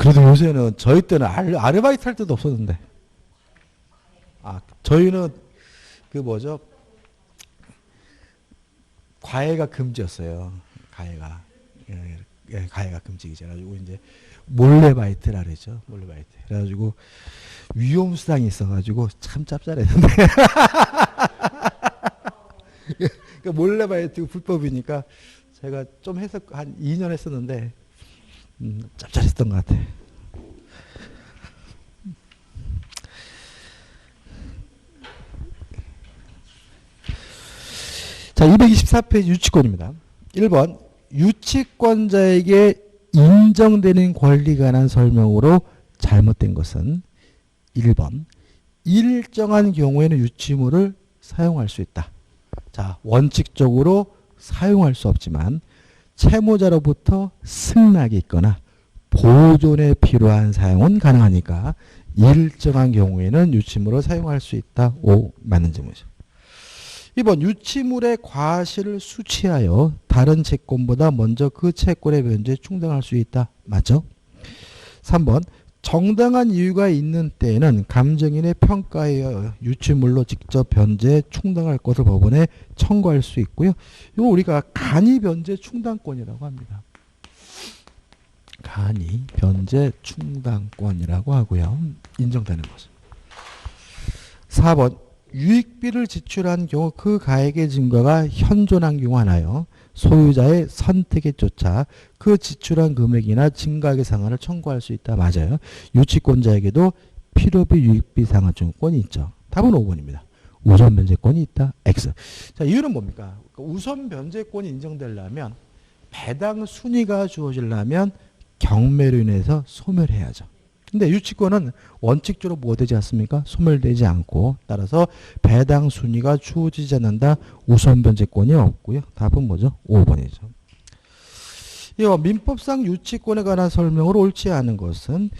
그래도 요새는 저희 때는 아르바이트 할 때도 없었는데. 저희는 그 뭐죠? 과외가 금지였어요. 과외가. 과외가 금지이죠. 그래가지고 이제 몰래바이트라 그러죠. 몰래바이트. 그래가지고 위험수당이 있어가지고 참 짭짤했는데. 그러니까 몰래바이트 불법이니까 제가 좀 해서 한 2년 했었는데 짭짤했던 것 같아. 자, 224페이지 유치권입니다. 1번 유치권자에게 인정되는 권리에 관한 설명으로 잘못된 것은 1번 일정한 경우에는 유치물을 사용할 수 있다. 자, 원칙적으로 사용할 수 없지만 채무자로부터 승낙이 있거나 보존에 필요한 사용은 가능하니까 일정한 경우에는 유치물을 사용할 수 있다. 5. 맞는 질문이죠. 2번 유치물의 과실을 수취하여 다른 채권보다 먼저 그 채권의 변제에 충당할 수 있다. 맞죠? 3번 정당한 이유가 있는 때에는 감정인의 평가에 의하여 유치물로 직접 변제에 충당할 것을 법원에 청구할 수 있고요. 이거 우리가 간이 변제 충당권이라고 합니다. 간이 변제 충당권이라고 하고요. 인정되는 거죠. 4번 유익비를 지출한 경우 그 가액의 증거가 현존한 경우 하나요. 소유자의 선택에 쫓아 그 지출한 금액이나 증가액의 상한을 청구할 수 있다. 맞아요. 유치권자에게도 필요비 유익비 상한 청구권이 있죠. 답은 5번입니다. 우선 변제권이 있다. X. 자, 이유는 뭡니까? 우선 변제권이 인정되려면 배당 순위가 주어지려면 경매로 인해서 소멸해야죠. 근데 유치권은 원칙적으로 뭐 되지 않습니까? 소멸되지 않고 따라서 배당 순위가 주어지지 않는다. 우선 변제권이 없고요. 답은 뭐죠? 5번이죠. 이거 민법상 유치권에 관한 설명으로 옳지 않은 것은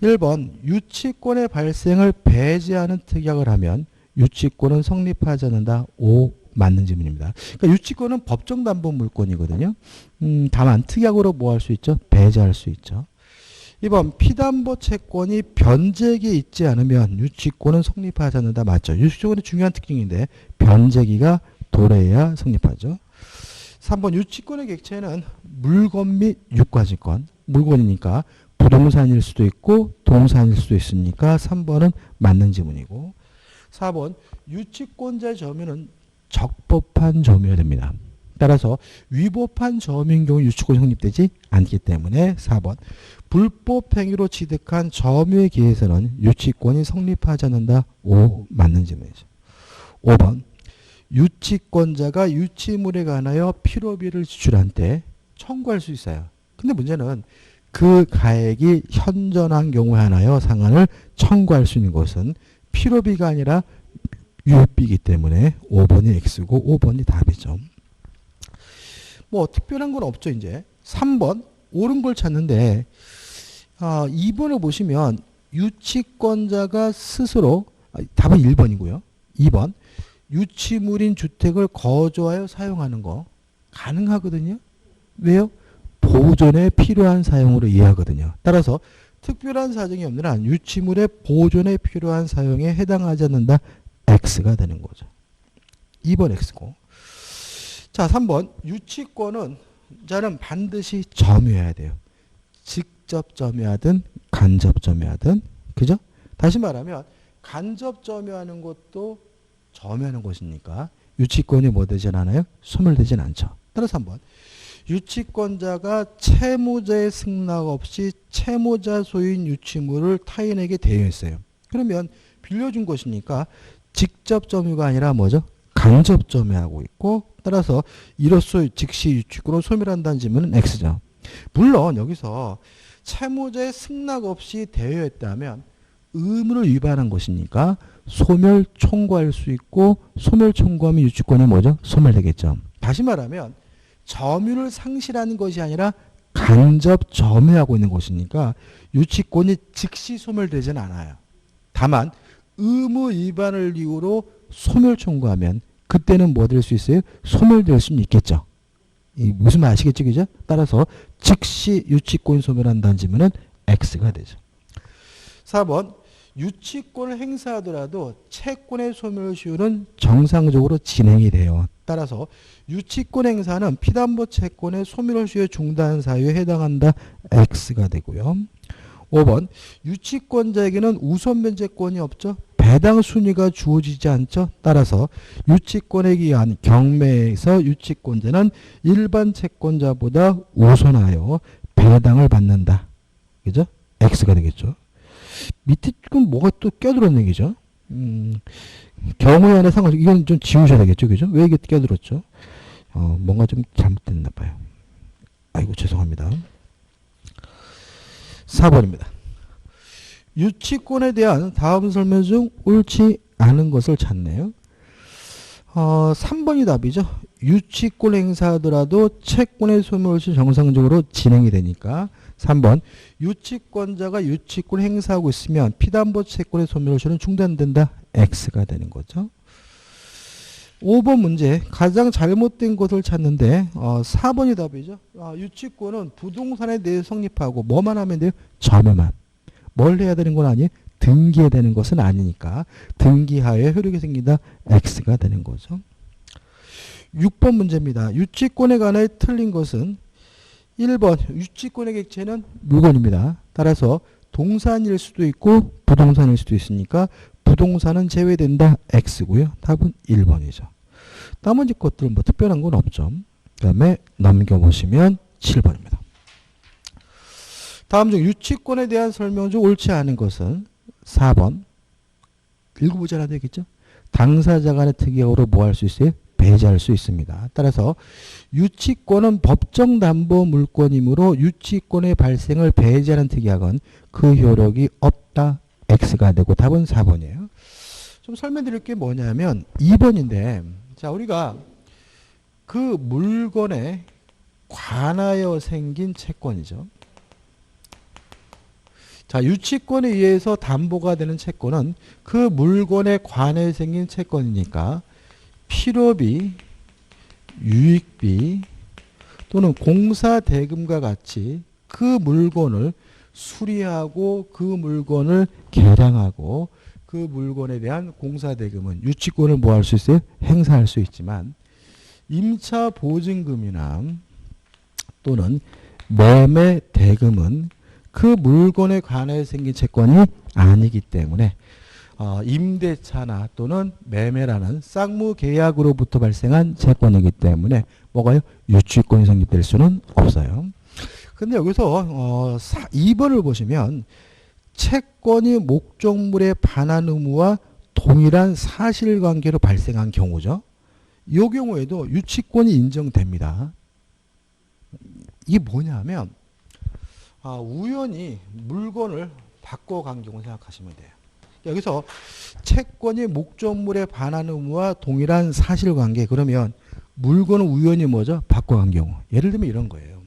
1번 유치권의 발생을 배제하는 특약을 하면 유치권은 성립하지 않는다. 5. 맞는 질문입니다. 그러니까 유치권은 법정담보물권이거든요. 다만 특약으로 뭐 할 수 있죠? 배제할 수 있죠. 2번 피담보 채권이 변제기에 있지 않으면 유치권은 성립하지 않는다. 맞죠? 유치권의 중요한 특징인데 변제기가 도래해야 성립하죠. 3번 유치권의 객체는 물건 및 유가증권. 물건이니까 부동산일 수도 있고 동산일 수도 있으니까 3번은 맞는 지문이고 4번 유치권자의 점유는 적법한 점유가 됩니다. 따라서 위법한 점유인 경우 유치권이 성립되지 않기 때문에 4번 불법 행위로 취득한 점유에 기해서는 유치권이 성립하지 않는다. 5. 맞는 질문이죠. 5번 유치권자가 유치물에 관하여 필요비를 지출한 때 청구할 수 있어요. 근데 문제는 그 가액이 현존한 경우에 한하여 상한을 청구할 수 있는 것은 필요비가 아니라 유익비이기 때문에 5번이 X고 5번이 답이죠. 뭐 특별한 건 없죠. 이제 3번 옳은 걸 찾는데 2번을 보시면 유치권자가 스스로 답은 1번이고요. 2번 유치물인 주택을 거주하여 사용하는 거 가능하거든요. 왜요? 보존에 필요한 사용으로 이해하거든요. 따라서 특별한 사정이 없는 한 유치물의 보존에 필요한 사용에 해당하지 않는다. X가 되는 거죠. 2번 X고. 자, 3번 유치권은 자는 반드시 점유해야 돼요. 직접 점유하든 간접 점유하든. 그죠? 다시 말하면 간접 점유하는 것도 점유하는 것이니까 유치권이 뭐 되진 않아요? 소멸되진 않죠. 따라서 3번 유치권자가 채무자의 승낙 없이 채무자 소유인 유치물을 타인에게 대여했어요. 그러면 빌려준 것이니까 직접 점유가 아니라 뭐죠? 간접 점유하고 있고 따라서 이로써 즉시 유치권을 소멸한다는 질문은 X죠. 물론 여기서 채무자의 승낙 없이 대여했다면 의무를 위반한 것이니까 소멸 청구할 수 있고 소멸 청구하면 유치권이 뭐죠? 소멸되겠죠. 다시 말하면 점유를 상실하는 것이 아니라 간접 점유하고 있는 것이니까 유치권이 즉시 소멸되지는 않아요. 다만 의무 위반을 이유로 소멸 청구하면 그때는 뭐 될 수 있어요? 소멸될 수는 있겠죠. 무슨 말 아시겠죠? 그죠? 따라서 즉시 유치권 소멸한다는 질문은 X가 되죠. 4번 유치권을 행사하더라도 채권의 소멸시효는 정상적으로 진행이 돼요. 따라서 유치권 행사는 피담보 채권의 소멸시효 중단 사유에 해당한다. X가 되고요. 5번 유치권자에게는 우선 변제권이 없죠. 배당 순위가 주어지지 않죠. 따라서 유치권에 의한 경매에서 유치권자는 일반 채권자보다 우선하여 배당을 받는다. 그죠? X가 되겠죠. 밑에 지금 뭐가 또 껴들었는 얘기죠. 경우에 한해 상관없이 이건 좀 지우셔야 되겠죠. 그죠? 왜 이게 껴들었죠? 뭔가 좀 잘못됐나 봐요. 아이고 죄송합니다. 4번입니다. 유치권에 대한 다음 설명 중 옳지 않은 것을 찾네요. 3번이 답이죠. 유치권 행사하더라도 채권의 소멸 시 정상적으로 진행이 되니까 3번 유치권자가 유치권 행사하고 있으면 피담보 채권의 소멸 시는 중단된다. X가 되는 거죠. 5번 문제 가장 잘못된 것을 찾는데 4번이 답이죠. 유치권은 부동산에 대해 성립하고 뭐만 하면 돼요? 점유만. 뭘 해야 되는 건 아니에요? 등기해야 되는 것은 아니니까 등기하에 효력이 생긴다. X가 되는 거죠. 6번 문제입니다. 유치권에 관해 틀린 것은 1번 유치권의 객체는 물건입니다. 따라서 동산일 수도 있고 부동산일 수도 있으니까 부동산은 제외된다. X고요. 답은 1번이죠. 나머지 것들은 뭐 특별한 건 없죠. 그 다음에 넘겨보시면 7번입니다. 다음 중 유치권에 대한 설명 중 옳지 않은 것은 4번. 읽어보자 되겠죠. 당사자 간의 특약으로 뭐 할 수 있어요? 배제할 수 있습니다. 따라서 유치권은 법정 담보 물권이므로 유치권의 발생을 배제하는 특약은 그 효력이 없다. X가 되고 답은 4번이에요. 좀 설명드릴 게 뭐냐면 2번인데 자 우리가 그 물건에 관하여 생긴 채권이죠. 자 유치권에 의해서 담보가 되는 채권은 그 물건에 관해 생긴 채권이니까 필요비, 유익비 또는 공사대금과 같이 그 물건을 수리하고 그 물건을 개량하고 그 물건에 대한 공사대금은 유치권을 뭐 할 수 있어요? 행사할 수 있지만 임차보증금이나 또는 매매대금은 그 물건에 관해 생긴 채권이 아니기 때문에 임대차나 또는 매매라는 쌍무계약으로부터 발생한 채권이기 때문에 뭐가요? 유치권이 성립될 수는 없어요. 근데 여기서 2번을 보시면 채권이 목적물에 반한 의무와 동일한 사실관계로 발생한 경우죠. 이 경우에도 유치권이 인정됩니다. 이게 뭐냐면 우연히 물건을 바꿔간 경우 생각하시면 돼요. 여기서 채권이 목적물에 반한 의무와 동일한 사실관계 그러면 물건을 우연히 뭐죠? 바꿔간 경우. 예를 들면 이런 거예요.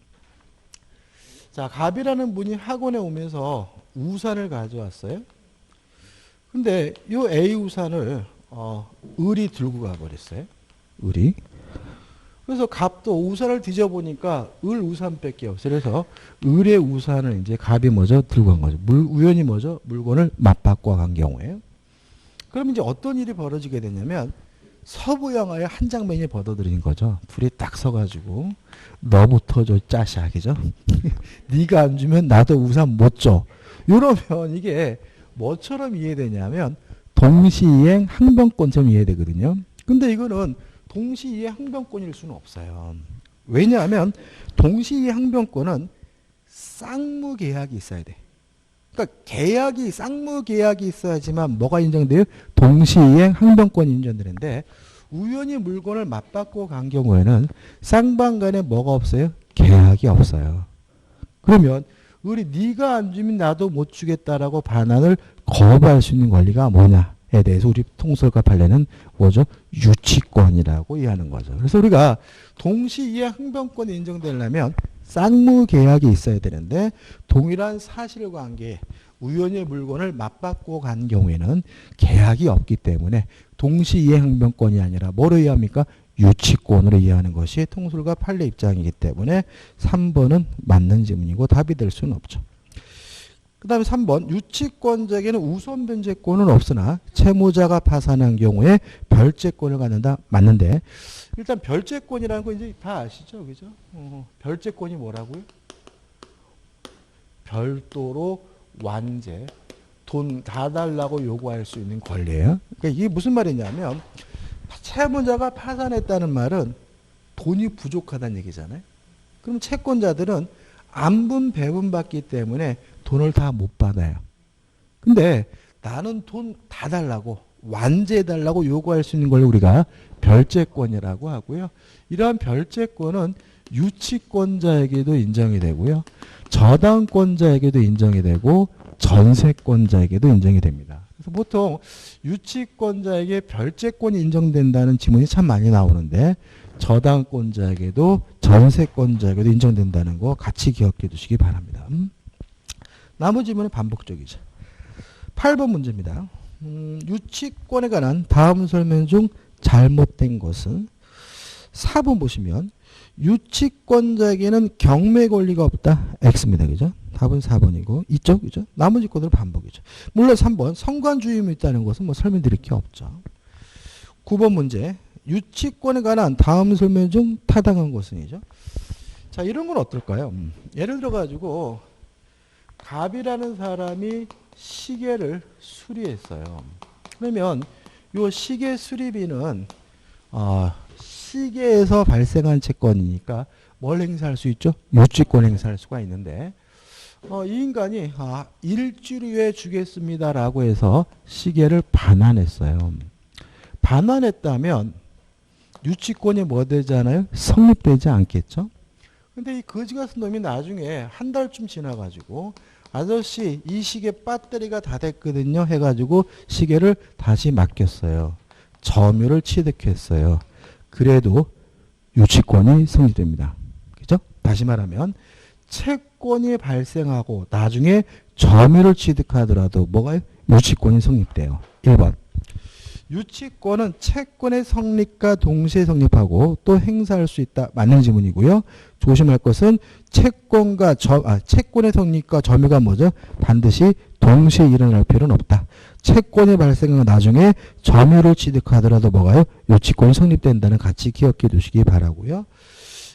자, 갑이라는 분이 학원에 오면서 우산을 가져왔어요. 근데 이 A 우산을 을이 들고 가버렸어요. 을이. 그래서 갑도 우산을 뒤져보니까 을 우산밖에 없어요. 그래서 을의 우산을 이제 갑이 뭐죠? 들고 간 거죠. 우연히 뭐죠? 물건을 맞바꿔 간 경우에요. 그럼 이제 어떤 일이 벌어지게 되냐면 서부 영화의 한 장면이 벌어들인 거죠. 둘이 딱 서가지고 너부터 줘 짜샤 그죠? 네가 안 주면 나도 우산 못 줘. 이러면 이게 뭐처럼 이해되냐면 동시이행 항변권처럼 이해되거든요. 근데 이거는 동시이행 항변권일 수는 없어요. 왜냐하면 동시이행 항변권은 쌍무계약이 있어야 돼. 그러니까 계약이 쌍무계약이 있어야지만 뭐가 인정돼요? 동시이행 항변권이 인정되는데 우연히 물건을 맞바꿔 간 경우에는 쌍방 간에 뭐가 없어요? 계약이 없어요. 그러면 우리 네가 안 주면 나도 못 주겠다라고 반환을 거부할 수 있는 권리가 뭐냐에 대해서 우리 통설과 판례는 뭐죠? 유치권이라고 이해하는 거죠. 그래서 우리가 동시이행 항변권이 인정되려면 쌍무계약이 있어야 되는데 동일한 사실관계 우연히 물건을 맞바꿔 간 경우에는 계약이 없기 때문에 동시이행 항변권이 아니라 뭐로 이해합니까? 유치권으로 이해하는 것이 통설과 판례 입장이기 때문에 3번은 맞는 질문이고 답이 될 수는 없죠. 그 다음에 3번 유치권자에게는 우선 변제권은 없으나 채무자가 파산한 경우에 별제권을 갖는다. 맞는데 일단 별제권이라는 거 이제 다 아시죠? 그죠? 별제권이 뭐라고요? 별도로 완제, 돈 다 달라고 요구할 수 있는 권리예요. 그러니까 이게 무슨 말이냐면 채무자가 파산했다는 말은 돈이 부족하다는 얘기잖아요. 그럼 채권자들은 안분 배분받기 때문에 돈을 다 못 받아요. 근데 나는 돈 다 달라고 완제해달라고 요구할 수 있는 걸 우리가 별제권이라고 하고요. 이러한 별제권은 유치권자에게도 인정이 되고요. 저당권자에게도 인정이 되고 전세권자에게도 인정이 됩니다. 그래서 보통 유치권자에게 별제권이 인정된다는 지문이 참 많이 나오는데 저당권자에게도 전세권자에게도 인정된다는 거 같이 기억해 두시기 바랍니다. 나머지 지문은 반복적이죠. 8번 문제입니다. 유치권에 관한 다음 설명 중 잘못된 것은 4번 보시면 유치권자에게는 경매 권리가 없다. X입니다. 그죠? 답은 4번이고 이쪽 그죠? 나머지 것들은 반복이죠. 물론 3번 성관주의임이 있다는 것은 뭐 설명드릴 게 없죠. 9번 문제 유치권에 관한 다음 설명 중 타당한 것은이죠. 자, 이런 건 어떨까요? 예를 들어 가지고 갑이라는 사람이 시계를 수리했어요. 그러면 이 시계 수리비는 시계에서 발생한 채권이니까 뭘 행사할 수 있죠? 유치권 행사할 수가 있는데 이 인간이 일주일 후에 주겠습니다라고 해서 시계를 반환했어요. 반환했다면 유치권이 뭐 되잖아요? 성립되지 않겠죠? 근데 이 거지 같은 놈이 나중에 한 달쯤 지나가지고 아저씨 이 시계 배터리가 다 됐거든요 해가지고 시계를 다시 맡겼어요. 점유를 취득했어요. 그래도 유치권이 성립됩니다. 그죠? 다시 말하면 채권이 발생하고 나중에 점유를 취득하더라도 뭐가요? 유치권이 성립돼요. 1번. 유치권은 채권의 성립과 동시에 성립하고 또 행사할 수 있다. 맞는 지문이고요. 조심할 것은 채권의 성립과 점유가 뭐죠? 반드시 동시에 일어날 필요는 없다. 채권이 발생한 나중에 점유를 취득하더라도 뭐가요? 유치권이 성립된다는 같이 기억해 두시기 바라고요.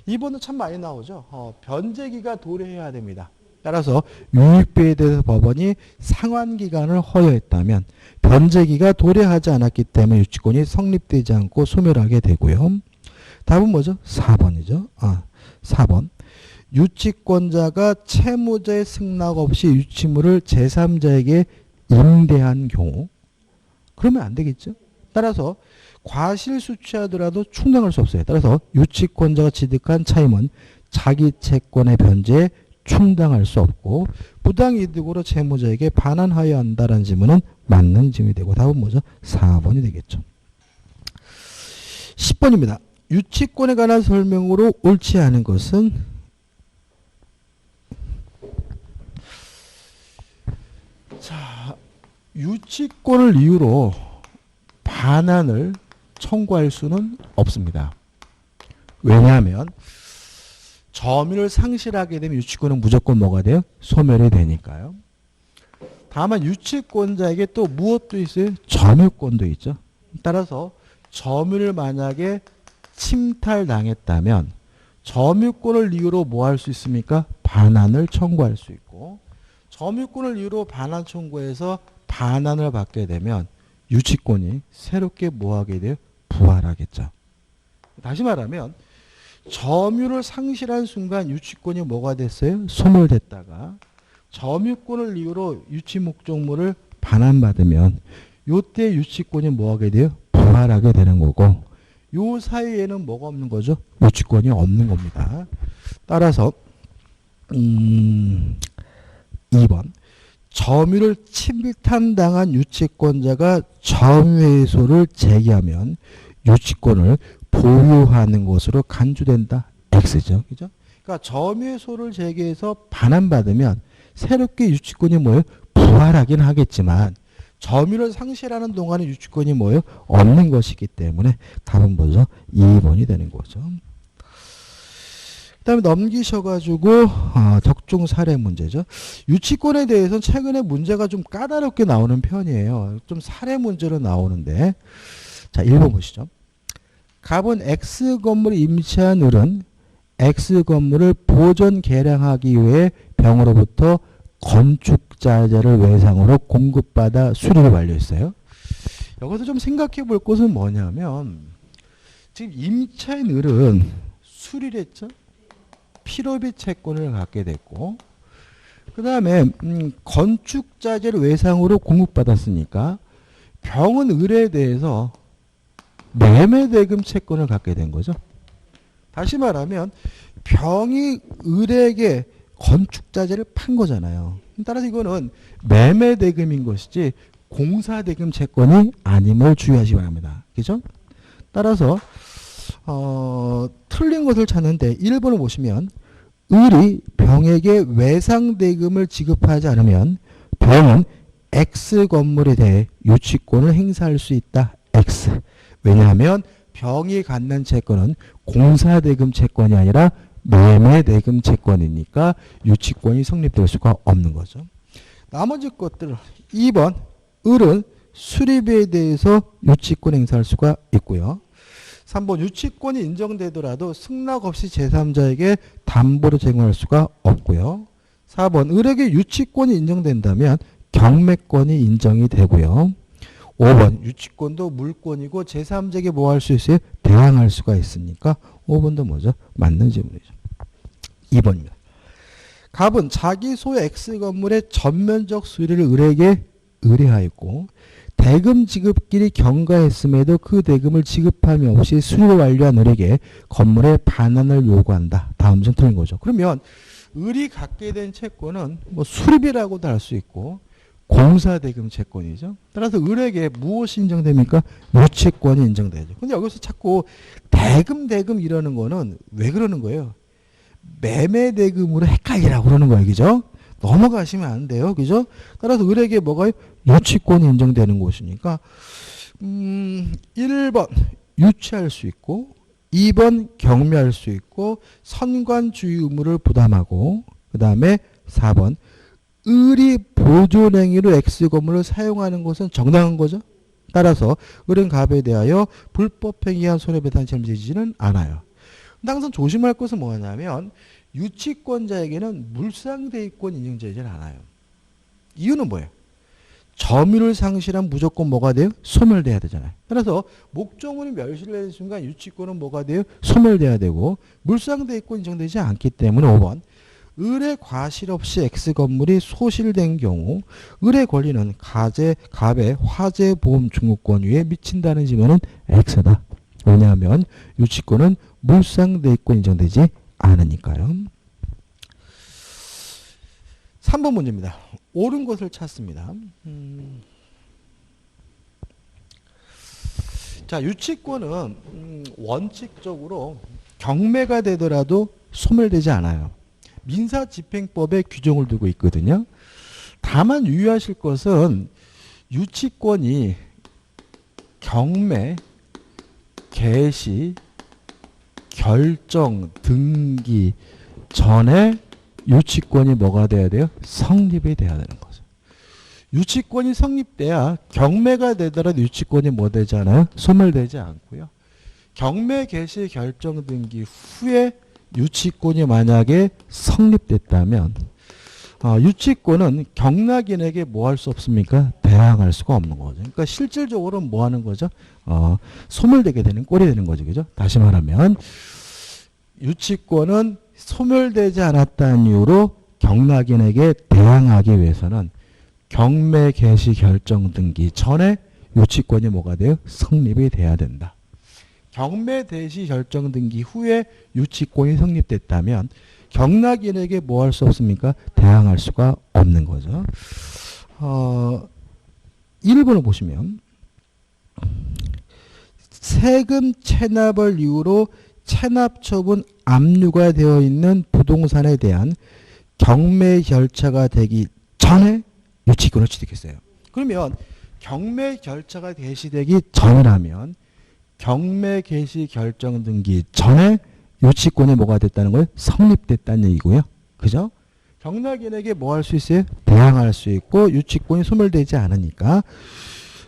2번은 참 많이 나오죠. 변제기가 도래해야 됩니다. 따라서 유익비에 대해서 법원이 상환기간을 허용했다면 변제기가 도래하지 않았기 때문에 유치권이 성립되지 않고 소멸하게 되고요. 답은 뭐죠? 4번이죠. 4번. 유치권자가 채무자의 승낙 없이 유치물을 제3자에게 임대한 경우 그러면 안 되겠죠. 따라서 과실수취하더라도 충당할 수 없어요. 따라서 유치권자가 취득한 차임은 자기 채권의 변제에 충당할 수 없고 부당이득으로 채무자에게 반환하여야 한다는 지문은 맞는 지문이 되고 답은 뭐죠? 4번이 되겠죠. 10번입니다. 유치권에 관한 설명으로 옳지 않은 것은 자, 유치권을 이유로 반환을 청구할 수는 없습니다. 왜냐하면 점유를 상실하게 되면 유치권은 무조건 뭐가 돼요? 소멸이 되니까요. 다만 유치권자에게 또 무엇도 있어요? 점유권도 있죠. 따라서 점유를 만약에 침탈당했다면 점유권을 이유로 뭐 할 수 있습니까? 반환을 청구할 수 있고 점유권을 이유로 반환 청구해서 반환을 받게 되면 유치권이 새롭게 뭐 하게 돼요? 부활하겠죠. 다시 말하면 점유를 상실한 순간 유치권이 뭐가 됐어요? 소멸됐다가 점유권을 이유로 유치 목적물을 반환받으면 요때 유치권이 뭐하게 돼요? 부활하게 되는 거고 요 사이에는 뭐가 없는 거죠? 유치권이 없는 겁니다. 따라서 2번 점유를 침탈당한 유치권자가 점유회소를 제기하면 유치권을 보유하는 것으로 간주된다. X죠. 그죠? 그러니까 점유회소를 제기해서 반환받으면 새롭게 유치권이 뭐예요? 부활하긴 하겠지만 점유를 상실하는 동안에 유치권이 뭐예요? 없는 것이기 때문에 답은 뭐죠? 2번이 되는 거죠. 그다음에 넘기셔가지고 적중 사례 문제죠. 유치권에 대해서는 최근에 문제가 좀 까다롭게 나오는 편이에요. 좀 사례 문제로 나오는데, 자 1번 보시죠. 갑은 X 건물이 임차한 을은 X 건물을 보존 개량하기 위해 병으로부터 건축자재를 외상으로 공급받아 수리를 완료했어요. 여기서 좀 생각해 볼 것은 뭐냐면, 지금 임차인 을은 수리를 했죠. 필요비 채권을 갖게 됐고, 그 다음에 건축자재를 외상으로 공급받았으니까 병은 을에 대해서 매매대금 채권을 갖게 된 거죠. 다시 말하면 병이 을에게 건축자재를 판 거잖아요. 따라서 이거는 매매대금인 것이지 공사대금 채권이 아님을 주의하시기 바랍니다. 그죠? 따라서 틀린 것을 찾는데 1번을 보시면 을이 병에게 외상대금을 지급하지 않으면 병은 X 건물에 대해 유치권을 행사할 수 있다. X. 왜냐하면 병이 갖는 채권은 공사대금 채권이 아니라 매매대금 채권이니까 유치권이 성립될 수가 없는 거죠. 나머지 것들 2번 을은 수리비에 대해서 유치권 행사할 수가 있고요. 3번 유치권이 인정되더라도 승낙 없이 제3자에게 담보로 제공할 수가 없고요. 4번 을에게 유치권이 인정된다면 경매권이 인정이 되고요. 5번 유치권도 물권이고 제3자에게 뭐 할 수 있어요? 대항할 수가 있으니까 5번도 뭐죠? 맞는 질문이죠. 2번입니다. 갑은 자기 소유 X 건물의 전면적 수리를 을에게 의뢰하였고 대금 지급길이 경과했음에도 그 대금을 지급함이 없이 수리를 완료한 을에게 건물의 반환을 요구한다. 다음 중 틀린 거죠. 그러면 을이 갖게 된 채권은 뭐 수리비라고도 할 수 있고 공사대금 채권이죠. 따라서 을에게 무엇이 인정됩니까? 유치권이 인정되죠. 근데 여기서 자꾸 대금 이러는 거는 왜 그러는 거예요? 매매대금으로 헷갈리라고 그러는 거예요. 그죠? 넘어가시면 안 돼요. 그죠? 따라서 을에게 뭐가 유치권이 인정되는 것이니까 1번 유치할 수 있고 2번 경매할 수 있고 선관주의 의무를 부담하고 그 다음에 4번 을이 보존행위로 X건물을 사용하는 것은 정당한 거죠. 따라서 을은 갑에 대하여 불법행위한 손해배상 책임지지는 않아요. 근데 항상 조심할 것은 뭐냐면 유치권자에게는 물상대위권 인정되지 않아요. 이유는 뭐예요? 점유를 상실한 무조건 뭐가 돼요? 소멸돼야 되잖아요. 따라서 목적물이 멸실되는 순간 유치권은 뭐가 돼요? 소멸돼야 되고 물상대위권 인정되지 않기 때문에 5번 을의 과실 없이 X건물이 소실된 경우 을의 권리는 갑의 화재보험 중국권 위에 미친다는 지문은 X다. 왜냐하면 유치권은 물상대위권 인정되지 않으니까요. 3번 문제입니다. 옳은 것을 찾습니다. 자, 유치권은 원칙적으로 경매가 되더라도 소멸되지 않아요. 민사집행법에 규정을 두고 있거든요. 다만 유의하실 것은 유치권이 경매, 개시, 결정, 등기 전에 유치권이 뭐가 돼야 돼요? 성립이 돼야 되는 거죠. 유치권이 성립돼야 경매가 되더라도 유치권이 뭐 되잖아요? 소멸되지 않고요. 경매, 개시, 결정, 등기 후에 유치권이 만약에 성립됐다면 유치권은 경락인에게 뭐 할 수 없습니까? 대항할 수가 없는 거죠. 그러니까 실질적으로 뭐 하는 거죠? 소멸되게 되는 꼴이 되는 거죠. 그죠? 다시 말하면 유치권은 소멸되지 않았다는 이유로 경락인에게 대항하기 위해서는 경매, 개시, 결정, 등기 전에 유치권이 뭐가 돼요? 성립이 돼야 된다. 경매, 대시, 결정, 등기 후에 유치권이 성립됐다면 경락인에게 뭐 할 수 없습니까? 대항할 수가 없는 거죠. 1번을 보시면 세금 체납을 이유로 체납처분 압류가 되어 있는 부동산에 대한 경매 결차가 되기 전에 유치권을 취득했어요. 그러면 경매 결차가 개시되기 전이라면 경매 개시 결정 등기 전에 유치권이 뭐가 됐다는 거예요? 성립됐다는 얘기고요. 그죠? 경락인에게 뭐 할 수 있어요? 대항할 수 있고 유치권이 소멸되지 않으니까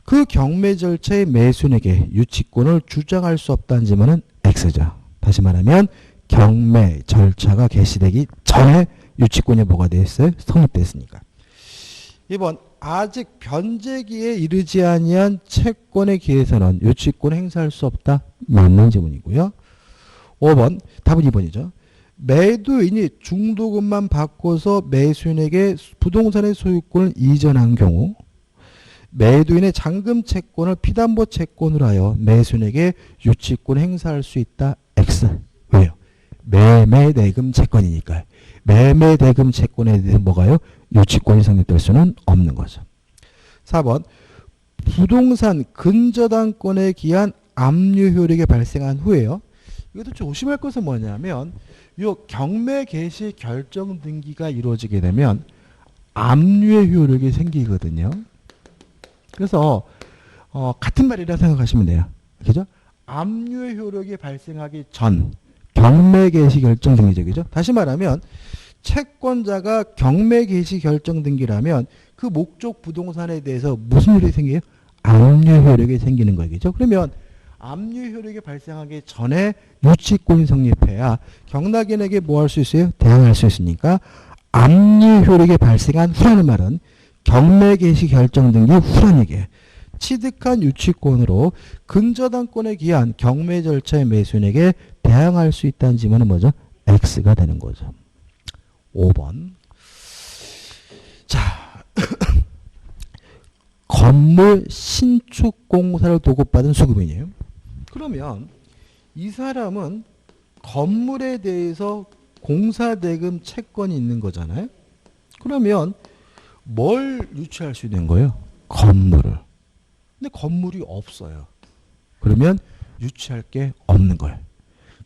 그 경매 절차의 매수인에게 유치권을 주장할 수 없다는 지문은 X죠. 다시 말하면 경매 절차가 개시되기 전에 유치권이 뭐가 됐어요? 성립됐으니까. 2번 아직 변제기에 이르지 아니한 채권에 기해서는 유치권을 행사할 수 없다. 맞는 지문이고요. 5번 답은 2번이죠. 매도인이 중도금만 바꿔서 매수인에게 부동산의 소유권을 이전한 경우 매도인의 잔금 채권을 피담보 채권으로 하여 매수인에게 유치권 행사할 수 있다. X. 왜요? 매매대금 채권이니까요. 매매대금 채권에 대해서 뭐가요? 유치권이 성립될 수는 없는 거죠. 4번 부동산 근저당권에 기한 압류 효력이 발생한 후에요. 이것도 조심할 것은 뭐냐면 요 경매 개시 결정 등기가 이루어지게 되면 압류의 효력이 생기거든요. 그래서 같은 말이라 생각하시면 돼요. 그죠? 압류의 효력이 발생하기 전 경매 개시 결정 등기죠. 다시 말하면 채권자가 경매 개시 결정 등기라면 그 목적 부동산에 대해서 무슨 효력이 생겨요? 압류 효력이 생기는 거겠죠. 그러면 압류 효력이 발생하기 전에 유치권이 성립해야 경락인에게 뭐 할 수 있어요? 대항할 수 있으니까 압류 효력이 발생한 후라는 말은 경매 개시 결정 등기 후란 얘기예요. 취득한 유치권으로 근저당권에 기한 경매 절차의 매수인에게 대항할 수 있다는 지문은 뭐죠? X가 되는 거죠. 5번. 자, 건물 신축 공사를 도급받은 수급인이에요. 그러면 이 사람은 건물에 대해서 공사대금 채권이 있는 거잖아요. 그러면 뭘 유치할 수 있는 거예요? 건물을. 근데 건물이 없어요. 그러면 유치할 게 없는 거예요.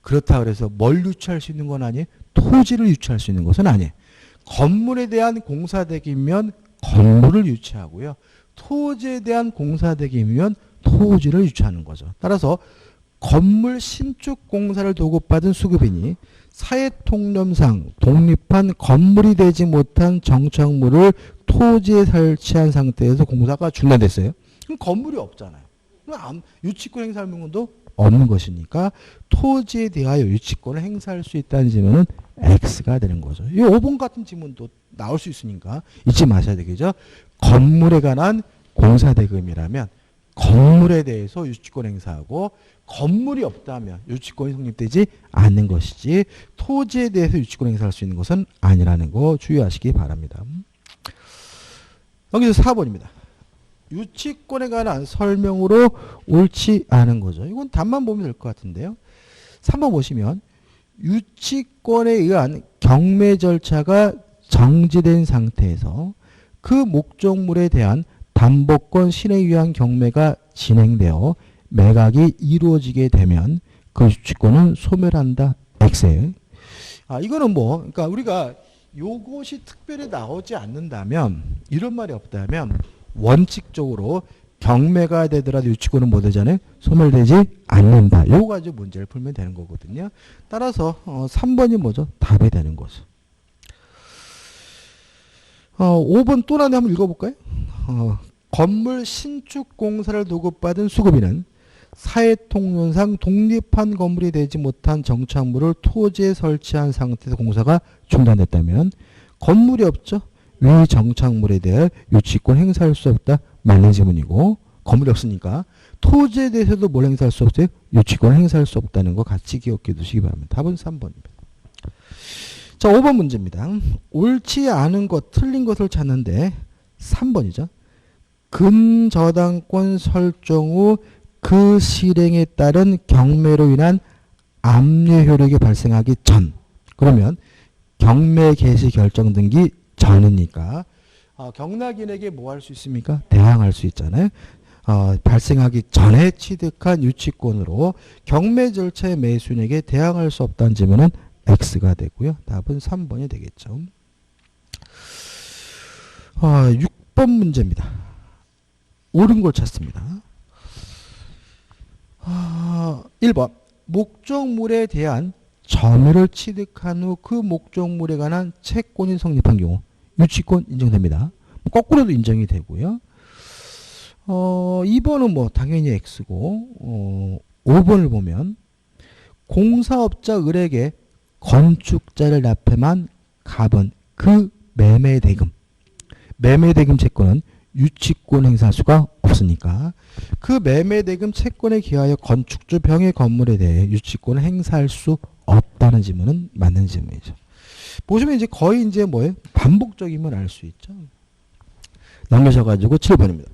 그렇다 그래서 뭘 유치할 수 있는 건 아니에요? 토지를 유치할 수 있는 것은 아니에요. 건물에 대한 공사대금이면 건물을 유치하고요. 토지에 대한 공사대금이면 토지를 유치하는 거죠. 따라서 건물 신축 공사를 도급받은 수급인이 사회통념상 독립한 건물이 되지 못한 정착물을 토지에 설치한 상태에서 공사가 중단됐어요. 그럼 건물이 없잖아요. 그럼 유치권 행사할 명분도 없는 것이니까 토지에 대하여 유치권을 행사할 수 있다는 지문은 X가 되는 거죠. 이 5번 같은 지문도 나올 수 있으니까 잊지 마셔야 되겠죠. 건물에 관한 공사대금이라면 건물에 대해서 유치권 행사하고 건물이 없다면 유치권이 성립되지 않는 것이지 토지에 대해서 유치권 행사할 수 있는 것은 아니라는 거 주의하시기 바랍니다. 여기서 4번입니다. 유치권에 관한 설명으로 옳지 않은 거죠. 이건 답만 보면 될 것 같은데요. 3번 보시면 유치권에 의한 경매 절차가 정지된 상태에서 그 목적물에 대한 담보권 실행을 위한 경매가 진행되어 매각이 이루어지게 되면 그 유치권은 소멸한다. X예요. 이거는 그러니까 우리가 요것이 특별히 나오지 않는다면 이런 말이 없다면 원칙적으로 경매가 되더라도 유치권은 뭐 되잖아요? 소멸되지 않는다. 요거 가지고 문제를 풀면 되는 거거든요. 따라서 3번이 뭐죠? 답이 되는 거죠. 5번 또 하나 한번 읽어볼까요? 건물 신축 공사를 도급받은 수급인은 사회통념상 독립한 건물이 되지 못한 정착물을 토지에 설치한 상태에서 공사가 중단됐다면 건물이 없죠. 위 정착물에 대해 유치권 행사할 수 없다. 맞는 지문이고 건물이 없으니까 토지에 대해서도 뭘 행사할 수 없어요? 유치권 행사할 수 없다는 거 같이 기억해 두시기 바랍니다. 답은 3번입니다. 자, 5번 문제입니다. 옳지 않은 것, 틀린 것을 찾는데 3번이죠. 근저당권 설정 후 그 실행에 따른 경매로 인한 압류 효력이 발생하기 전. 그러면 경매 개시 결정 등기 전이니까 경락인에게 뭐 할 수 있습니까? 대항할 수 있잖아요. 발생하기 전에 취득한 유치권으로 경매 절차의 매수인에게 대항할 수 없다는 지문은 X가 되고요. 답은 3번이 되겠죠. 6번 문제입니다. 옳은 걸 찾습니다. 1번 목적물에 대한 점유를 취득한 후 그 목적물에 관한 채권이 성립한 경우 유치권 인정됩니다. 거꾸로도 인정이 되고요. 2번은 뭐 당연히 X고 5번을 보면 공사업자 을에게 건축자를 납품한 갑은 그 매매대금 채권은 유치권 행사할 수가 없으니까 그 매매대금 채권에 기하여 건축주 병의 건물에 대해 유치권을 행사할 수 없다는 질문은 맞는 질문이죠. 보시면 이제 거의 이제 뭐예요? 반복적이면 알 수 있죠. 넘겨셔가지고 7번입니다.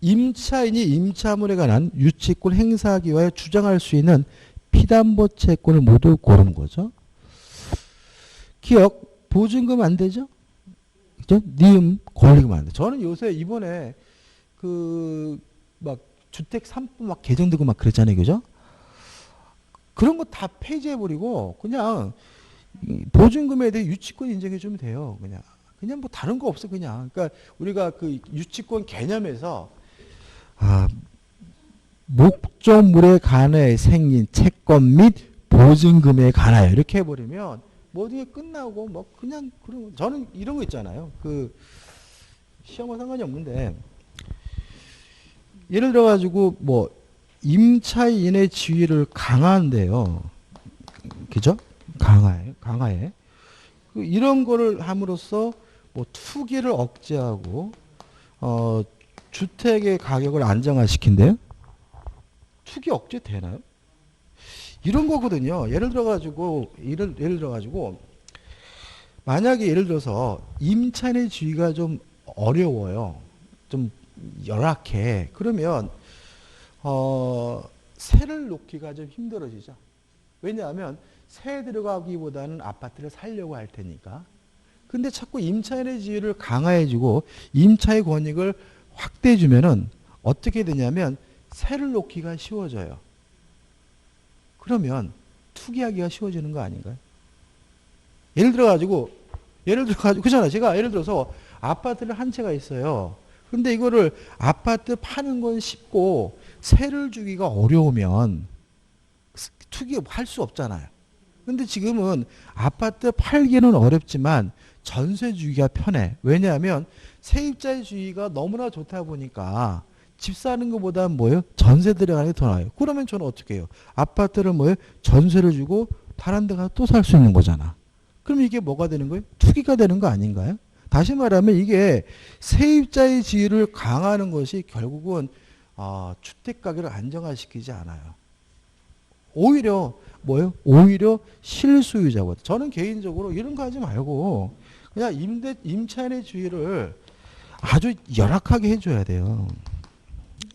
임차인이 임차물에 관한 유치권 행사하기 위하여 주장할 수 있는 피담보 채권을 모두 고른 거죠. 기억, 보증금 안 되죠? 그죠? 니은 권리금 안 돼. 저는 요새 이번에 막 주택 3부 막 개정되고 막 그랬잖아요. 그죠? 그런 거 다 폐지해버리고 그냥 보증금에 대해 유치권 인정해주면 돼요. 그냥 뭐 다른 거 없어 그냥. 그러니까 우리가 그 유치권 개념에서 목적물에 관해 생긴 채권 및 보증금에 관하여 이렇게 해버리면 모든 게 끝나고 뭐 그냥 그런 저는 이런 거 있잖아요. 그 시험과 상관이 없는데 예를 들어 가지고 뭐 임차인의 지위를 강화한대요. 그죠? 강화해. 이런 거를 함으로써 뭐 투기를 억제하고 주택의 가격을 안정화시킨대요. 투기 억제 되나요? 이런 거거든요. 예를 들어 가지고 만약에 예를 들어서 임차인의 지위가 좀 어려워요. 좀 열악해. 그러면 세를 놓기가 좀 힘들어지죠. 왜냐하면 세 들어가기보다는 아파트를 살려고 할 테니까. 근데 자꾸 임차인의 지위를 강화해주고 임차의 권익을 확대해주면은 어떻게 되냐면 세를 놓기가 쉬워져요. 그러면 투기하기가 쉬워지는 거 아닌가요? 예를 들어가지고 그잖아. 제가 예를 들어서 아파트를 한 채가 있어요. 근데 이거를 아파트 파는 건 쉽고 세를 주기가 어려우면 투기할 수 없잖아요. 근데 지금은 아파트 팔기는 어렵지만 전세 주기가 편해. 왜냐하면 세입자의 주의가 너무나 좋다 보니까 집 사는 것보다 뭐예요? 전세 들어가는 게 더 나아요. 그러면 저는 어떻게 해요? 아파트를 뭐예요? 전세를 주고 다른 데 가서 또 살 수 있는 거잖아. 그럼 이게 뭐가 되는 거예요? 투기가 되는 거 아닌가요? 다시 말하면 이게 세입자의 지위를 강화하는 것이 결국은 주택 가격을 안정화시키지 않아요. 오히려 뭐예요? 오히려 실소유자거든. 저는 개인적으로 이런 거 하지 말고 그냥 임차인의 지위를 아주 열악하게 해줘야 돼요.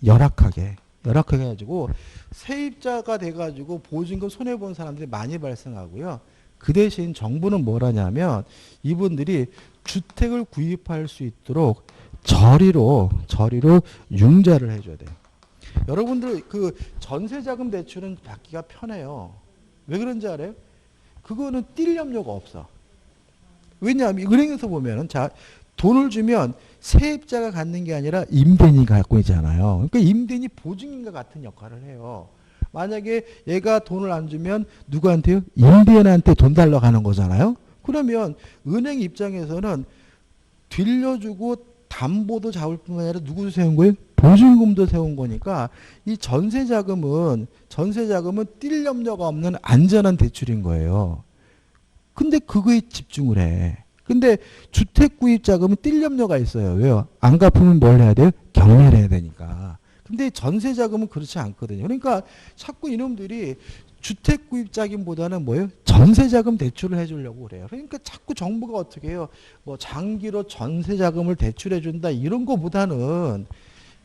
열악하게 해가지고 세입자가 돼가지고 보증금 손해본 사람들이 많이 발생하고요. 그 대신 정부는 뭘 하냐면 이분들이 주택을 구입할 수 있도록 저리로 융자를 해줘야 돼요. 여러분들 그 전세자금 대출은 받기가 편해요. 왜 그런지 알아요? 그거는 뛸 염려가 없어. 왜냐하면 은행에서 보면은 돈을 주면 세입자가 갖는 게 아니라 임대인이 갖고 있잖아요. 그러니까 임대인이 보증인과 같은 역할을 해요. 만약에 얘가 돈을 안 주면 누구한테요? 임대인한테 돈 달라고 하는 거잖아요. 그러면 은행 입장에서는 빌려주고 담보도 잡을 뿐만 아니라 누구도 세운 거예요? 보증금도 세운 거니까 이 전세자금은 뛸 염려가 없는 안전한 대출인 거예요. 근데 그거에 집중을 해. 근데 주택 구입 자금은 뛸 염려가 있어요. 왜요? 안 갚으면 뭘 해야 돼요? 경매를 해야 되니까. 근데 전세 자금은 그렇지 않거든요. 그러니까 자꾸 이놈들이 주택 구입 자금보다는 뭐예요? 전세 자금 대출을 해주려고 그래요. 그러니까 자꾸 정부가 어떻게 해요? 뭐 장기로 전세 자금을 대출해 준다 이런 거보다는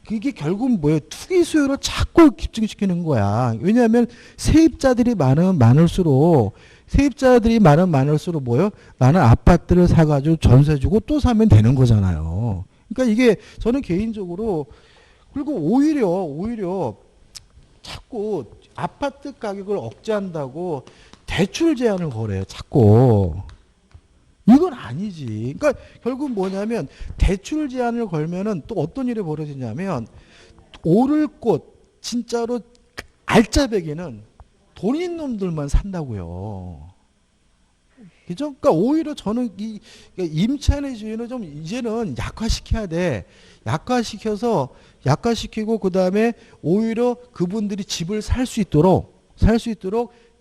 그게 결국 뭐예요? 투기 수요를 자꾸 집중시키는 거야. 왜냐하면 세입자들이 많을수록 뭐요? 나는 아파트를 사가지고 전세 주고 또 사면 되는 거잖아요. 그러니까 이게 저는 개인적으로 그리고 오히려 자꾸 아파트 가격을 억제한다고 대출 제한을 거래요. 자꾸. 이건 아니지. 그러니까 결국 뭐냐면 대출 제한을 걸면은 또 어떤 일이 벌어지냐면 오를 곳 진짜로 알짜배기는 돈 있는 놈들만 산다고요. 그죠? 그러니까 오히려 저는 그러니까 임차인주의는 좀 이제는 약화시켜야 돼. 약화시키고 그 다음에 오히려 그분들이 집을 살 수 있도록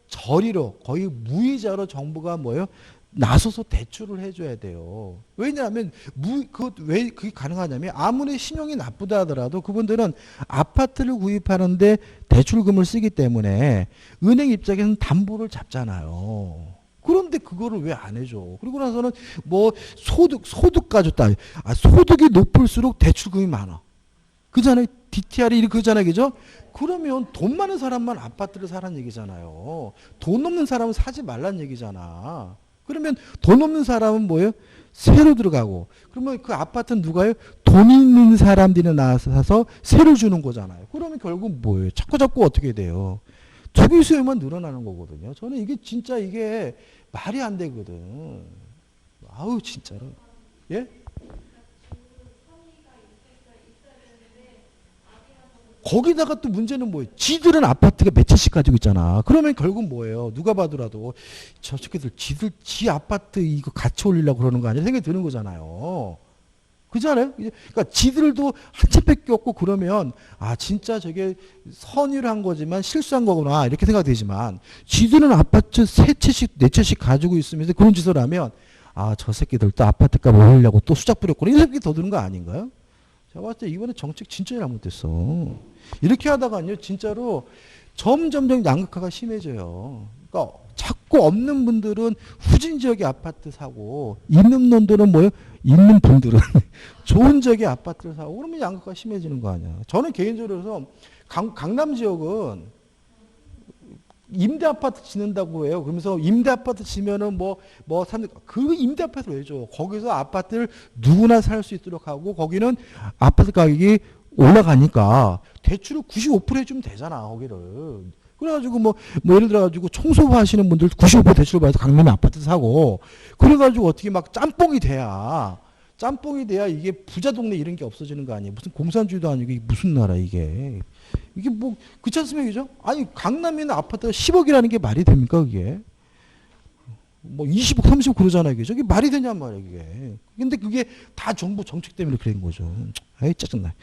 저리로 거의 무이자로 정부가 뭐예요? 나서서 대출을 해줘야 돼요. 왜냐하면 왜 그게 가능하냐면 아무리 신용이 나쁘다 하더라도 그분들은 아파트를 구입하는데 대출금을 쓰기 때문에 은행 입장에서는 담보를 잡잖아요. 그런데 그거를 왜 안 해줘? 그리고 나서는 뭐 소득 가지고 소득이 높을수록 대출금이 많아. 그잖아요. DTR이 이렇게 그잖아요. 그죠? 그러면 돈 많은 사람만 아파트를 사라는 얘기잖아요. 돈 없는 사람은 사지 말란 얘기잖아. 그러면 돈 없는 사람은 뭐예요? 새로 들어가고. 그러면 그 아파트는 누가요? 돈 있는 사람들이 나와서 사서 새로 주는 거잖아요. 그러면 결국 뭐예요? 자꾸 어떻게 돼요? 투기 수요만 늘어나는 거거든요. 저는 이게 진짜 이게 말이 안 되거든. 아우 진짜로. 예? 거기다가 또 문제는 뭐예요? 지들은 아파트가 몇 채씩 가지고 있잖아. 그러면 결국 뭐예요? 누가 봐더라도 저 새끼들 지 아파트 이거 가치 올리려고 그러는 거 아니야? 생각이 드는 거잖아요. 그잖아요? 그러니까 지들도 한 채밖에 없고 그러면 아 진짜 저게 선의를 거지만 실수한 거구나 이렇게 생각되지만 지들은 아파트 세 채씩 네 채씩 가지고 있으면서 그런 짓을 하면 아 저 새끼들 또 아파트값 올리려고 또 수작 부렸구나 이런 생각이 더 드는 거 아닌가요? 제가 봤을 때 이번에 정책 진짜 잘못됐어. 이렇게 하다가요 진짜로 점점 양극화가 심해져요. 그러니까 자꾸 없는 분들은 후진 지역의 아파트 사고 있는 놈들은 뭐예요? 있는 분들은 좋은 지역의 아파트를 사고 그러면 양극화가 심해지는 거 아니야. 저는 개인적으로 해서 강남 지역은 임대 아파트 짓는다고 해요. 그러면서 임대 아파트 지면은 그 임대 아파트를 왜 줘? 거기서 아파트를 누구나 살 수 있도록 하고 거기는 아파트 가격이 올라가니까 대출을 95% 해주면 되잖아, 거기를. 그래가지고 예를 들어가지고 청소부 하시는 분들 95% 대출을 받아서 강남에 아파트 사고 그래가지고 어떻게 막 짬뽕이 돼야 이게 부자 동네 이런 게 없어지는 거 아니에요. 무슨 공산주의도 아니고 이게 무슨 나라 이게 그렇지 않습니까? 그죠? 아니 강남에 있는 아파트가 10억이라는 게 말이 됩니까 그게? 20억 30억 그러잖아요. 그죠? 이게 말이 되냔 말이에요 이게. 근데 그게 다 정부 정책 때문에 그런 거죠. 아이 짜증나.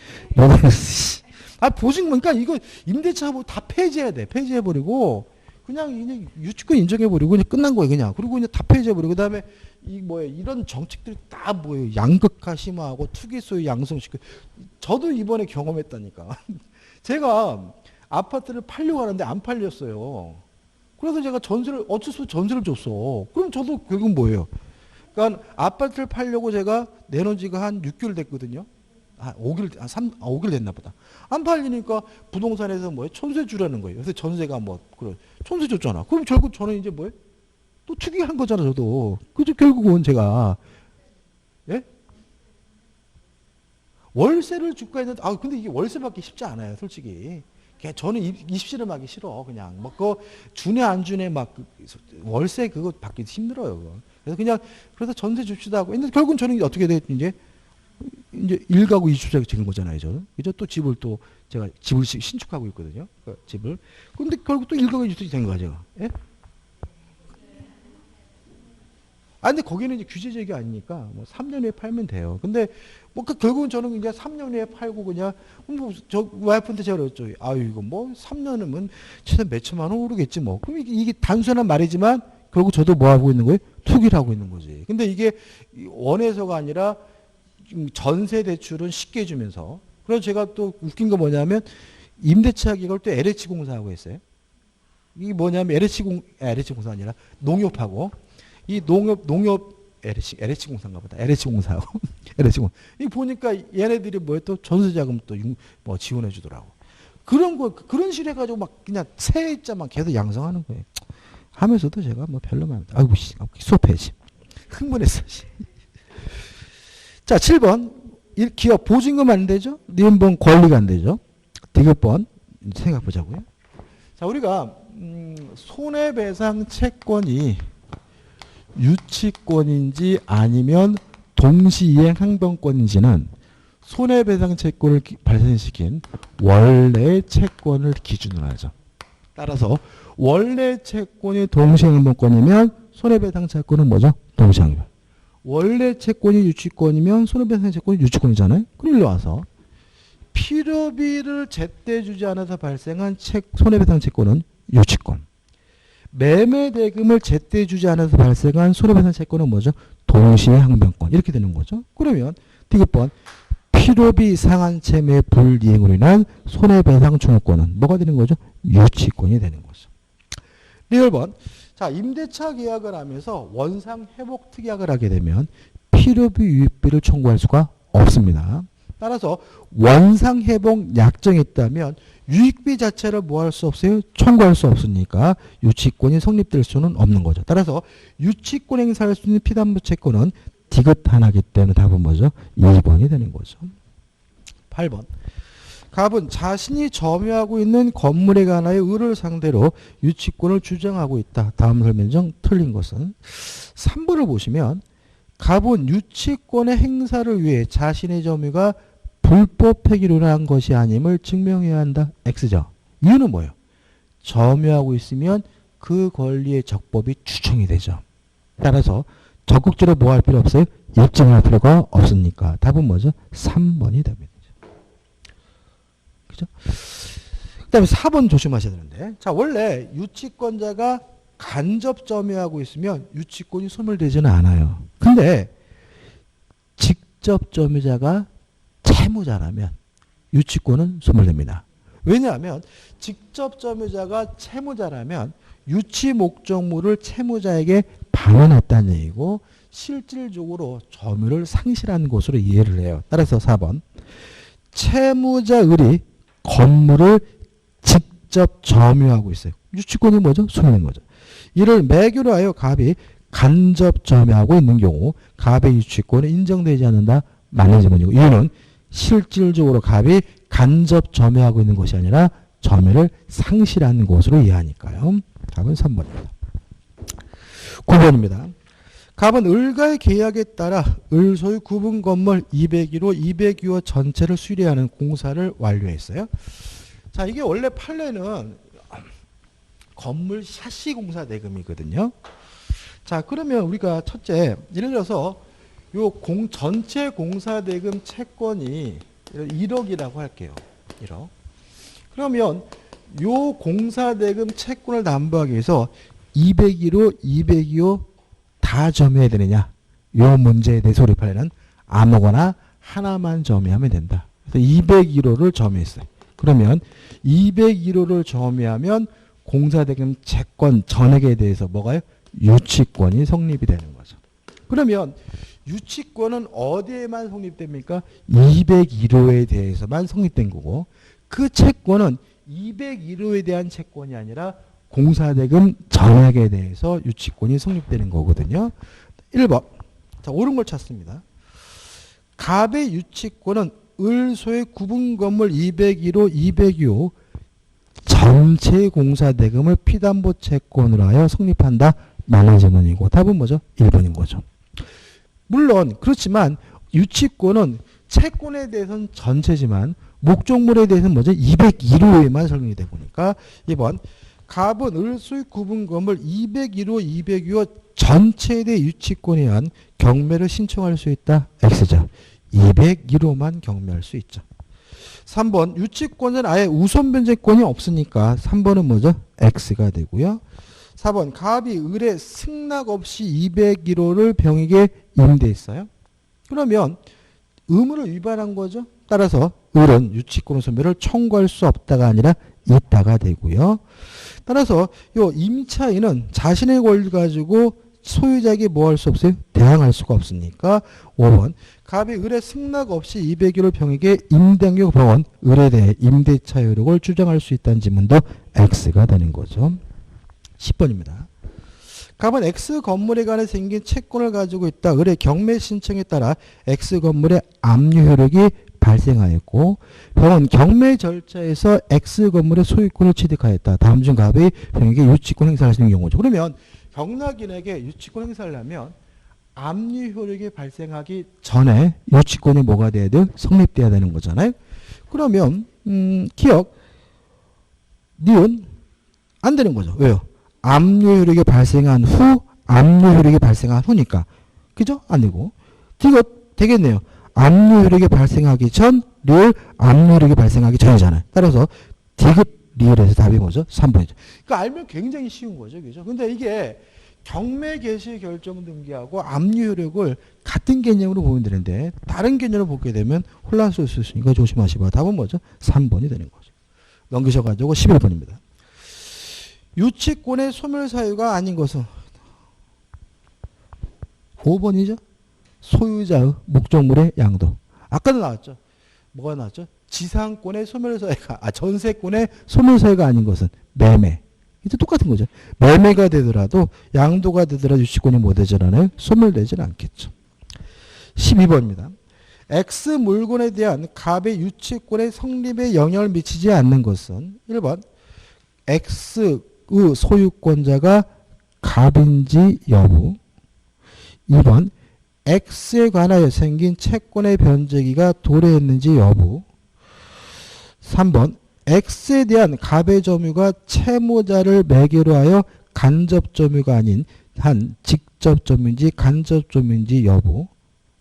보증금 그러니까 이거 임대차 다 폐지해야 돼. 폐지해버리고 그냥 유치권 인정해버리고 그냥 끝난 거예요 그냥. 그리고 그냥 다 폐지해버리고 그다음에 이런 정책들이 다 양극화 심화하고 투기 소유 양성시키고 저도 이번에 경험했다니까. 제가 아파트를 팔려고 하는데 안 팔렸어요. 그래서 제가 어쩔 수 없이 전세를 줬어. 그럼 저도 결국 뭐예요? 그러니까 아파트를 팔려고 제가 내놓은 지가 한 6개월 됐거든요. 5개월 됐나 보다. 안 팔리니까 부동산에서 천세 주라는 거예요. 그래서 전세가 천세 줬잖아. 그럼 결국 저는 이제 또 투기한 거잖아, 저도. 그죠? 결국은 제가. 예? 월세를 줄까 했는데, 근데 이게 월세 받기 쉽지 않아요, 솔직히. 저는 입시를 하기 싫어, 그냥. 주네, 안 주네, 월세 그거 받기 힘들어요. 그래서 전세 줍시다 하고. 근데 결국은 저는 어떻게 됐지, 이제 1가구 2주택 지은 거잖아요, 저는. 그죠? 또 제가 집을 신축하고 있거든요, 집을. 근데 결국 또 1가구 2주택이 된 거죠. 예? 근데 거기는 이제 규제 지역이 아니니까 3년 후에 팔면 돼요. 근데 결국은 저는 이제 3년 후에 팔고 그냥 저 와이프한테 제가 그랬죠. 이거 3년이면 최소 몇 천만 원 오르겠지 뭐. 그럼 이게 단순한 말이지만 결국 저도 뭐 하고 있는 거예요? 투기를 하고 있는 거지. 근데 이게 원해서가 아니라 전세 대출은 쉽게 주면서. 그래서 제가 또 웃긴 거 뭐냐면 임대차 기획을 또 LH 공사하고 했어요. 이게 뭐냐면 LH 공사 아니라 농협하고 이 농협 LH 공사인가 보다. LH 공사하고 LH 공사. 이 보니까 얘네들이 또 전세 자금 또 지원해 주더라고. 그런 식으로 해가지고 그냥 세입자만 계속 양성하는 거예요. 하면서도 제가 별로만 아이고 수업해야지. 흥분했어. 자, 7번. 기업 보증금 안 되죠? 니은번 권리가 안 되죠? 디귿번 생각 보자고요. 자, 우리가 손해배상 채권이 유치권인지 아니면 동시이행 항변권인지는 손해배상 채권을 발생시킨 원래의 채권을 기준으로 하죠. 따라서 원래 채권이 동시행변권이면 손해배상 채권은 뭐죠? 동시행변. 원래 채권이 유치권이면 손해배상 채권이 유치권이잖아요. 그럼 일로 와서 필요비를 제때 주지 않아서 발생한 손해배상 채권은 유치권. 매매 대금을 제때 주지 않아서 발생한 손해배상 채권은 뭐죠? 동시행변권. 이렇게 되는 거죠. 그러면 디귿번 필요비 상한채 매 불이행으로 인한 손해배상 청구권은 뭐가 되는 거죠? 유치권이 되는 거죠. 리얼번 자, 임대차 계약을 하면서 원상 회복 특약을 하게 되면 필요비 유익비를 청구할 수가 없습니다. 따라서 원상 회복 약정이 있다면 유익비 자체를 뭐 할 수 없어요? 청구할 수 없으니까 유치권이 성립될 수는 없는 거죠. 따라서 유치권 행사할 수 있는 피담보 채권은 디귿 하나기 때문에 답은 뭐죠? 2번이 되는 거죠. 8번 갑은 자신이 점유하고 있는 건물에 관하여 을을 상대로 유치권을 주장하고 있다. 다음 설명 틀린 것은 3번을 보시면 갑은 유치권의 행사를 위해 자신의 점유가 불법 폐기로 인한 것이 아님을 증명해야 한다. X죠. 이유는 뭐예요? 점유하고 있으면 그 권리의 적법이 추정이 되죠. 따라서 적극적으로 뭐 할 필요 없어요? 입증할 필요가 없으니까 답은 뭐죠? 3번이 됩니다. 그죠? 그 다음에 4번 조심하셔야 되는데 자 원래 유치권자가 간접 점유하고 있으면 유치권이 소멸되지는 않아요. 근데 직접 점유자가 채무자라면 유치권은 소멸됩니다. 왜냐하면 직접 점유자가 채무자라면 유치 목적물을 채무자에게 반환했다는 얘기고 실질적으로 점유를 상실한 것으로 이해를 해요. 따라서 4번 채무자 을이 건물을 직접 점유하고 있어요. 유치권이 뭐죠? 소멸된 거죠. 이를 매교로 하여 갑이 간접 점유하고 있는 경우 갑의 유치권은 인정되지 않는다. 맞는 질문이고 이유는 실질적으로 갑이 간접 점유하고 있는 것이 아니라 점유를 상실한 것으로 이해하니까요. 답은 3번입니다. 9번입니다. 갑은 을과의 계약에 따라 을 소유 구분 건물 202호 202호 전체를 수리하는 공사를 완료했어요. 자, 이게 원래 판례는 건물 샤시 공사 대금이거든요. 자, 그러면 우리가 첫째 예를 들어서 요 전체 공사 대금 채권이 1억이라고 할게요. 1억. 그러면 요 공사 대금 채권을 담보하기 위해서 201호, 202호 다 점유해야 되느냐? 요 문제에 대해서 우리 판례는 아무거나 하나만 점유하면 된다. 그래서 201호를 점유했어요. 그러면 201호를 점유하면 공사대금 채권 전액에 대해서 뭐가요? 유치권이 성립이 되는 거죠. 그러면 유치권은 어디에만 성립됩니까? 201호에 대해서만 성립된 거고 그 채권은 201호에 대한 채권이 아니라 공사대금 전액에 대해서 유치권이 성립되는 거거든요. 1번. 자, 옳은 걸 찾습니다. 갑의 유치권은 을소의 구분 건물 201호, 202호 전체 공사대금을 피담보 채권으로 하여 성립한다. 맞는 질문이고 답은 뭐죠? 1번인 거죠. 물론 그렇지만 유치권은 채권에 대해서는 전체지만 목적물에 대해서는 뭐죠? 201호에만 설명이 되고 보니까 2번 갑은 을소의 구분 건물 201호, 202호 전체에 대해 유치권에 의한 경매를 신청할 수 있다. X죠. 201호만 경매할 수 있죠. 3번 유치권은 아예 우선 변제권이 없으니까 3번은 뭐죠? X가 되고요. 4번 갑이 을에 승낙 없이 201호를 병에게 임대했어요. 그러면 의무를 위반한 거죠. 따라서 을은 유치권 소멸을 청구할 수 없다가 아니라 있다가 되고요. 따라서 요 임차인은 자신의 권리를 가지고 소유자에게 뭐 할 수 없어요? 대항할 수가 없으니까 5번 갑이 을의 승낙 없이 201호 병에게 임대한 경우 병은 을에 대해 임대차 효력을 주장할 수 있다는 지문도 X가 되는 거죠. 10번입니다. 갑은 X 건물에 관해 생긴 채권을 가지고 있다. 을의 경매 신청에 따라 X 건물의 압류 효력이 발생하였고 병은 경매 절차에서 X 건물의 소유권을 취득하였다. 다음 중 갑이 병에게 유치권 행사할 수 있는 경우죠. 그러면 경락인에게 유치권 행사를 하면 압류 효력이 발생하기 전에 유치권이 뭐가 돼야 돼요? 성립돼야 되는 거잖아요. 그러면 기억 니은 안 되는 거죠. 왜요? 압류 효력이 발생한 후, 압류 효력이 발생한 후니까. 그죠? 아니고. 이거 되겠네요. 압류 효력이 발생하기 전, 리을, 압류 효력이 발생하기 전이잖아요. 따라서 디귿 리을에서 답이 뭐죠? 3번이죠. 그러니까 알면 굉장히 쉬운 거죠. 그죠? 근데 이게 경매 개시 결정 등기하고 압류 효력을 같은 개념으로 보면 되는데 다른 개념으로 보게 되면 혼란스러울 수 있으니까 조심하시고 답은 뭐죠? 3번이 되는 거죠. 넘기셔가지고 11번입니다. 유치권의 소멸 사유가 아닌 것은 5번이죠. 소유자의 목적물의 양도. 아까도 나왔죠. 뭐가 나왔죠? 지상권의 소멸 사유가 전세권의 소멸 사유가 아닌 것은 매매. 이제 똑같은 거죠. 매매가 되더라도 양도가 되더라도 유치권이 뭐 되잖아요. 소멸되지는 않겠죠. 12번입니다. X 물건에 대한 갑의 유치권의 성립에 영향을 미치지 않는 것은 1번 X의 소유권자가 갑인지 여부. 2번 X에 관하여 생긴 채권의 변제기가 도래했는지 여부. 3번 X에 대한 갑의 점유가 채무자를 매개로 하여 간접 점유가 아닌 한 직접 점유인지 간접 점유인지 여부.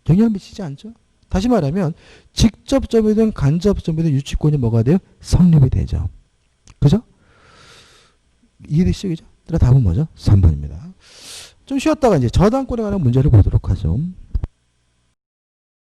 영향을 미치지 않죠. 다시 말하면 직접 점유든 간접 점유든 유치권이 뭐가 돼요? 성립이 되죠. 그죠? 이해되시죠? 그죠? 답은 뭐죠? 3번입니다. 좀 쉬었다가 이제 저당권에 관한 문제를 보도록 하죠.